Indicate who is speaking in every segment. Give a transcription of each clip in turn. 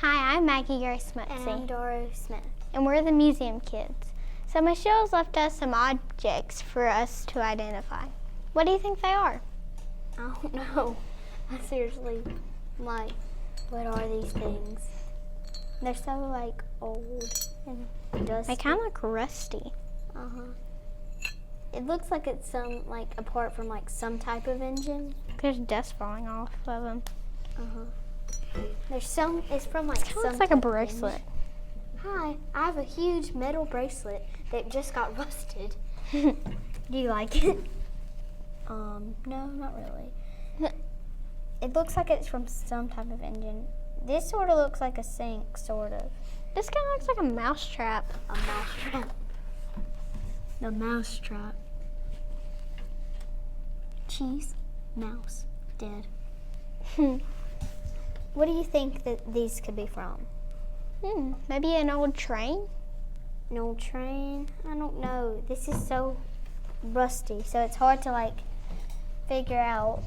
Speaker 1: Hi, I'm Maggie Grace
Speaker 2: And I'm
Speaker 1: Smutsy,
Speaker 2: Doro Smith.
Speaker 1: and we're the Museum Kids. So Michelle's left us some objects for us to identify. What do you think they are?
Speaker 2: I don't know. I seriously, like, what are these things? They're so, like, old and dusty.
Speaker 1: They kind of look rusty.
Speaker 2: Uh-huh. It looks like it's apart from, some type of engine.
Speaker 1: There's dust falling off of them.
Speaker 2: Uh-huh. It's from,
Speaker 1: It kind of looks like a bracelet.
Speaker 2: Hi, I have a huge metal bracelet that just got rusted. Do you like it? No, not really. It looks like it's from some type of engine. This sort of looks like a sink, sort of.
Speaker 1: This kind of looks like a mouse trap.
Speaker 2: A mouse trap. The mouse trap. Cheese, mouse, dead. What do you think that these could be from?
Speaker 1: Maybe an old train?
Speaker 2: An old train? I don't know. This is so rusty, so it's hard to figure out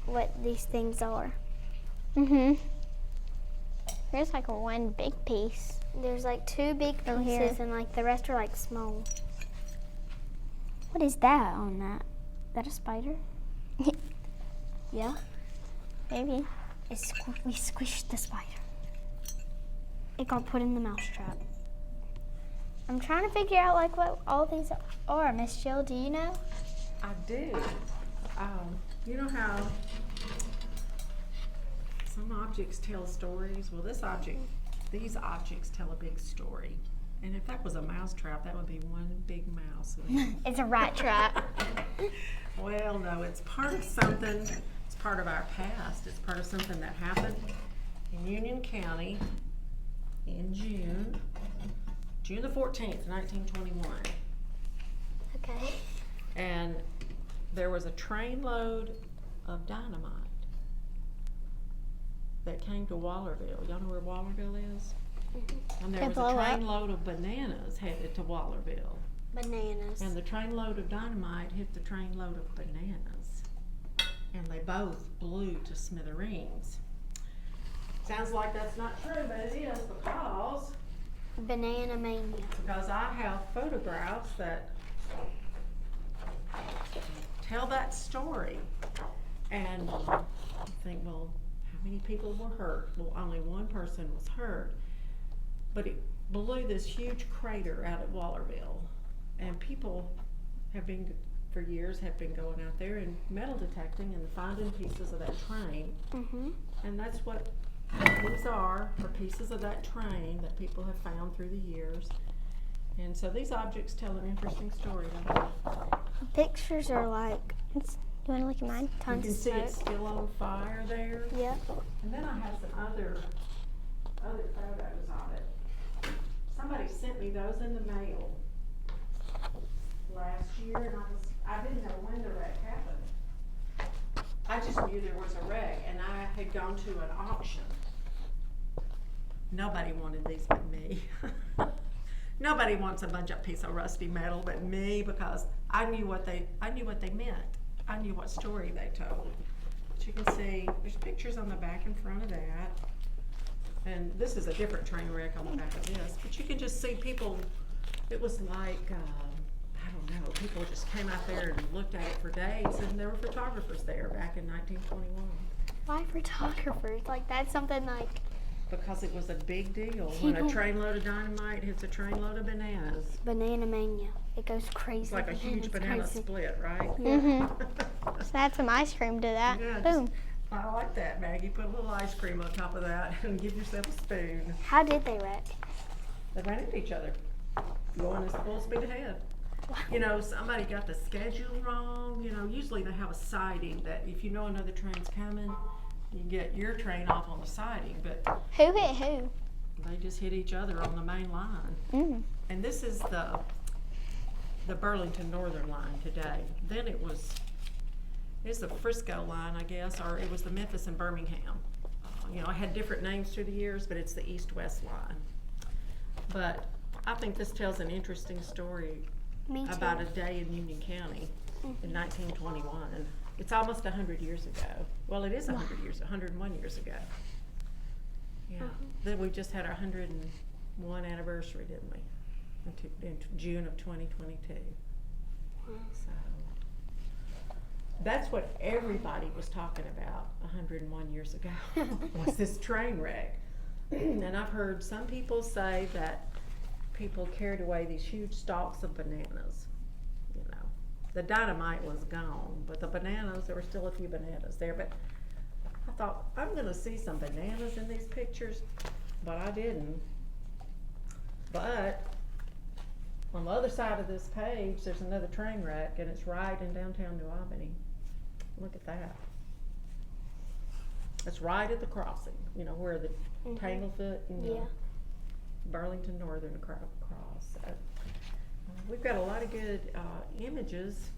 Speaker 2: what these things are.
Speaker 1: There's one big piece.
Speaker 2: There's two big
Speaker 1: Over here.
Speaker 2: pieces and the rest are small. What is that on that? Is that a spider? Yeah?
Speaker 1: Maybe.
Speaker 2: We squished the spider. It got put in the mousetrap. I'm trying to figure out what all these are. Miss Jill, do you know?
Speaker 3: I do. You know how some objects tell stories? Well, these objects tell a big story. And if that was a mouse trap, that would be one big mouse.
Speaker 2: It's a rat trap.
Speaker 3: Well, no, it's part of something. It's part of our past. It's part of something that happened in Union County in June the 14th, 1921.
Speaker 2: Okay.
Speaker 3: And there was a trainload of dynamite that came to Wallerville. Y'all know where Wallerville is?
Speaker 2: Mm-hmm.
Speaker 3: And there was a trainload of bananas headed to Wallerville.
Speaker 2: Bananas.
Speaker 3: And the trainload of dynamite hit the trainload of bananas. And they both blew to smithereens. Sounds like that's not true, but it is
Speaker 2: Banana mania.
Speaker 3: because I have photographs that tell that story. And you think, well, how many people were hurt? Well, only one person was hurt. But it blew this huge crater out at Wallerville. And people for years have been going out there and metal detecting and finding pieces of that train.
Speaker 2: Mm-hmm.
Speaker 3: And that's what these are pieces of that train that people have found through the years. And so these objects tell an interesting story, don't they?
Speaker 2: The pictures are
Speaker 1: You want to look at mine?
Speaker 3: You
Speaker 2: tons
Speaker 3: can
Speaker 2: of
Speaker 3: see
Speaker 2: smoke.
Speaker 3: it's still on fire there.
Speaker 2: Yep.
Speaker 3: And then I have some other photos of it. Somebody sent me those in the mail last year, and I didn't know when the wreck happened. I just knew there was a wreck, and I had gone to an auction. Nobody wanted these but me. Nobody wants a bunch of piece of rusty metal but me, because I knew what they meant. I knew what story they told. But you can see there's pictures on the back and front of that. And this is a different train wreck on the back of this. But you can just see people, it was I don't know, people just came out there and looked at it for days, and there were photographers there back in 1921.
Speaker 2: Why photographers? That's something
Speaker 3: Because it was a big deal when a trainload of dynamite hits a trainload of bananas.
Speaker 2: banana mania. It goes crazy.
Speaker 3: It's like a huge
Speaker 2: It's
Speaker 3: banana
Speaker 2: crazy.
Speaker 3: split, right?
Speaker 1: So add some ice cream to that.
Speaker 3: Yeah,
Speaker 1: Boom.
Speaker 3: I like that, Maggie. Put a little ice cream on top of that and give yourself a spoon.
Speaker 2: How did they wreck?
Speaker 3: They ran into each other, going as full speed ahead. You know, somebody got the schedule wrong. You know, usually they have a siding that if you know another train's coming, you get your train off on the siding, but
Speaker 1: Who hit who?
Speaker 3: they just hit each other on the main line. And this is the Burlington Northern line today. Then it's the Frisco line, I guess, or it was the Memphis and Birmingham. It had different names through the years, but it's the east-west line. But I think this tells an interesting story
Speaker 2: Me too.
Speaker 3: about a day in Union County in 1921. It's almost 100 years ago. Well, it is 101 years ago. Yeah. Then we just had our 101 anniversary, didn't we? In June of 2022.
Speaker 2: Wow.
Speaker 3: So that's what everybody was talking about 101 years ago, was this train wreck. And I've heard some people say that people carried away these huge stalks of bananas. You know, the dynamite was gone, but the bananas, there were still a few bananas there. But I thought, I'm gonna see some bananas in these pictures, but I didn't. But on the other side of this page, there's another train wreck, and it's right in downtown New Albany. Look at that. It's right at the crossing, you know, where the Tanglefoot and
Speaker 2: Yeah.
Speaker 3: Burlington Northern cross. We've got a lot of good images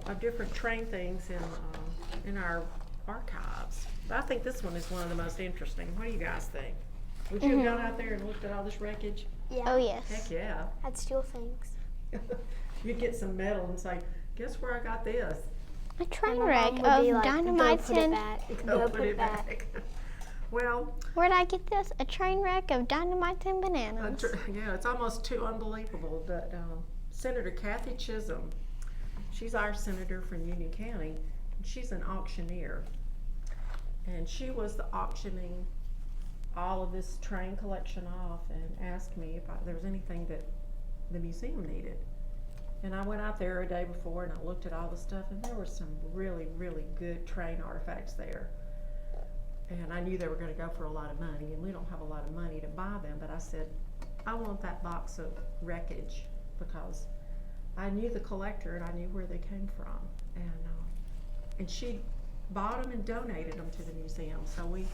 Speaker 3: of different train things in our archives. But I think this one is one of the most interesting. What do you guys think? Would you have gone out there and looked at all this wreckage?
Speaker 2: Yeah.
Speaker 1: Oh, yes.
Speaker 3: Heck yeah.
Speaker 2: I'd steal things.
Speaker 3: You'd get some metal and say, guess where I got this?
Speaker 1: A train
Speaker 2: And my
Speaker 1: wreck
Speaker 2: mom would be
Speaker 1: of
Speaker 2: like,
Speaker 1: dynamite
Speaker 2: go put it
Speaker 1: and...
Speaker 2: back.
Speaker 3: Go put it back. Well,
Speaker 1: Where'd I get this? A train wreck of dynamite and bananas.
Speaker 3: yeah, it's almost too unbelievable, but Senator Kathy Chisholm, she's our senator from Union County, and she's an auctioneer. And she was auctioning all of this train collection off and asked me if there was anything that the museum needed. And I went out there a day before and I looked at all the stuff, and there were some really, really good train artifacts there. And I knew they were gonna go for a lot of money, and we don't have a lot of money to buy them, but I said, I want that box of wreckage, because I knew the collector and I knew where they came from. And she bought them and donated them to the museum, so we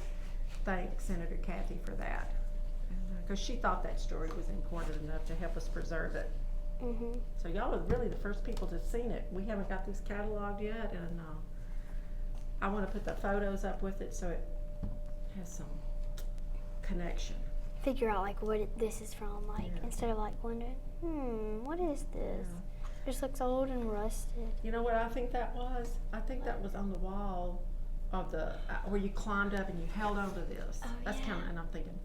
Speaker 3: thank Senator Kathy for that. Because she thought that story was important enough to help us preserve it. So y'all are really the first people to have seen it. We haven't got these cataloged yet, and I want to put the photos up with it so it has some connection.
Speaker 2: Figure out like what this is from, like
Speaker 3: Yeah.
Speaker 2: instead of like wondering, what is this?
Speaker 3: Yeah.
Speaker 2: It just looks old and rusted.
Speaker 3: You know what I think that was? I think that was on the wall of the where you climbed up and you held onto this.
Speaker 2: Oh,
Speaker 3: That's
Speaker 2: yeah.
Speaker 3: kind of, and I'm thinking,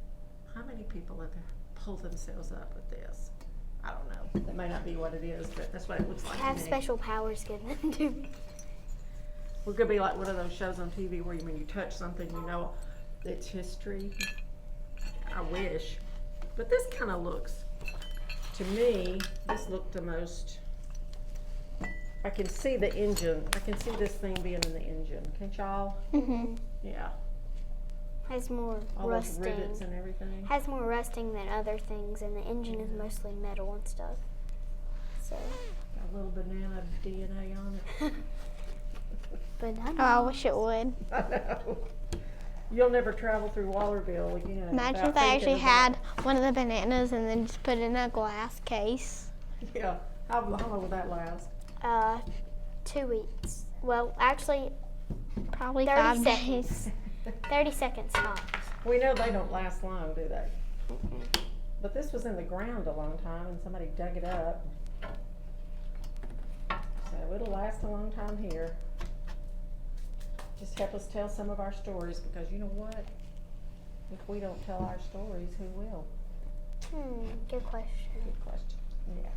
Speaker 3: how many people have pulled themselves up with this? I don't know. That may not be what it is, but that's what it looks like.
Speaker 2: I have
Speaker 3: to me.
Speaker 2: special powers given to me.
Speaker 3: We're gonna be like one of those shows on TV where when you touch something, you know its history. I wish, but this kind of looks, to me, this looked the most. I can see the engine. I can see this thing being in the engine. Can't y'all? Yeah.
Speaker 2: Has more
Speaker 3: All those
Speaker 2: rusting.
Speaker 3: rivets and everything.
Speaker 2: Has more rusting than other things, and the engine is mostly metal and stuff. So,
Speaker 3: Got a little banana DNA on it.
Speaker 2: banana.
Speaker 1: Oh, I wish it would.
Speaker 3: I know. You'll never travel through Wallerville again.
Speaker 1: Imagine
Speaker 3: without
Speaker 1: if they
Speaker 3: thinking
Speaker 1: actually
Speaker 3: about-
Speaker 1: had one of the bananas and then just put it in a glass case.
Speaker 3: Yeah. How long will that last?
Speaker 2: 2 weeks. Well, actually,
Speaker 1: Probably
Speaker 2: 30
Speaker 1: 5
Speaker 2: seconds.
Speaker 1: days.
Speaker 2: 30 seconds tops.
Speaker 3: We know they don't last long, do they? But this was in the ground a long time and somebody dug it up. So it'll last a long time here. Just help us tell some of our stories, because you know what? If we don't tell our stories, who will?
Speaker 2: Good question.
Speaker 3: Good question. Yeah.